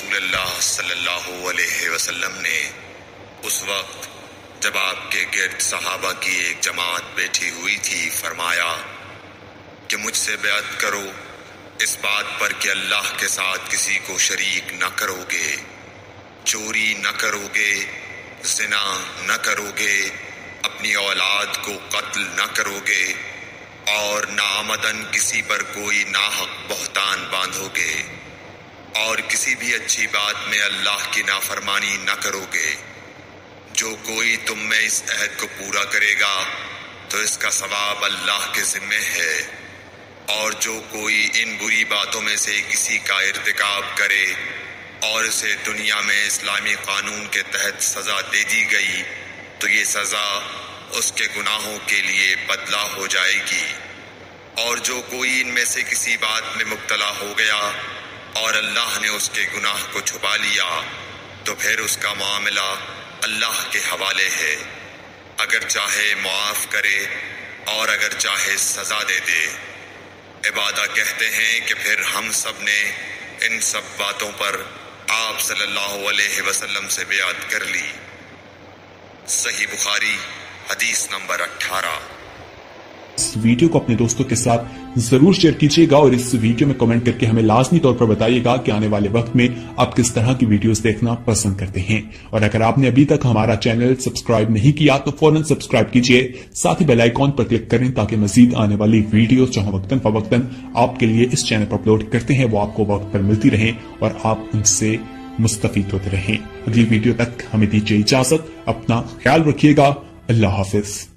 رسول اللہ صلی اللہ علیہ وسلم نے اس وقت جب آپ کے گرد صحابہ کی ایک جماعت بیٹھی ہوئی تھی فرمایا کہ مجھ سے بیعت کرو اس بات پر کہ اللہ کے ساتھ کسی کو شریک نہ کرو گے، چوری نہ کرو گے، زنا نہ کرو گے، اپنی اولاد کو قتل نہ کرو گے، اور ناعمدن کسی پر کوئی ناحق بہتان باندھو گے، اور کسی بھی اچھی بات میں اللہ کی نافرمانی نہ کرو گے۔ جو کوئی تم میں اس عہد کو پورا کرے گا تو اس کا ثواب اللہ کے ذمے ہے، اور جو کوئی ان بری باتوں میں سے کسی کا ارتکاب کرے اور اسے دنیا میں اسلامی قانون کے تحت سزا دے دی گئی تو یہ سزا اس کے گناہوں کے لیے بدلہ ہو جائے گی، اور جو کوئی ان میں سے کسی بات میں مبتلا ہو گیا اور اللہ نے اس کے گناہ کو چھپا لیا تو پھر اس کا معاملہ اللہ کے حوالے ہے، اگر چاہے معاف کرے اور اگر چاہے سزا دے دے۔ عبادہ کہتے ہیں کہ پھر ہم سب نے ان سب باتوں پر آپ صلی اللہ علیہ وسلم سے بیعت کر لی۔ صحیح بخاری حدیث نمبر 18۔ اس ویڈیو کو اپنے دوستوں کے ساتھ ضرور شیئر کیجیے گا، اور اس ویڈیو میں کمنٹ کر کے ہمیں لازمی طور پر بتائیے گا کہ آنے والے وقت میں آپ کس طرح کی ویڈیوز دیکھنا پسند کرتے ہیں، اور اگر آپ نے ابھی تک ہمارا چینل سبسکرائب نہیں کیا تو فوراً سبسکرائب کیجیے، ساتھ ہی بیل آئیکن پر کلک کریں تاکہ مزید آنے والی ویڈیوز جو ہم وقتاً فوقتاً آپ کے لیے اس چینل پر اپلوڈ کرتے ہیں وہ آپ کو وقت پر ملتی رہیں اور آپ ان سے مستفید ہوتے رہیں۔ اگلی ویڈیو تک ہمیں دیجیے اجازت، اپنا خیال رکھیے گا، اللہ حافظ۔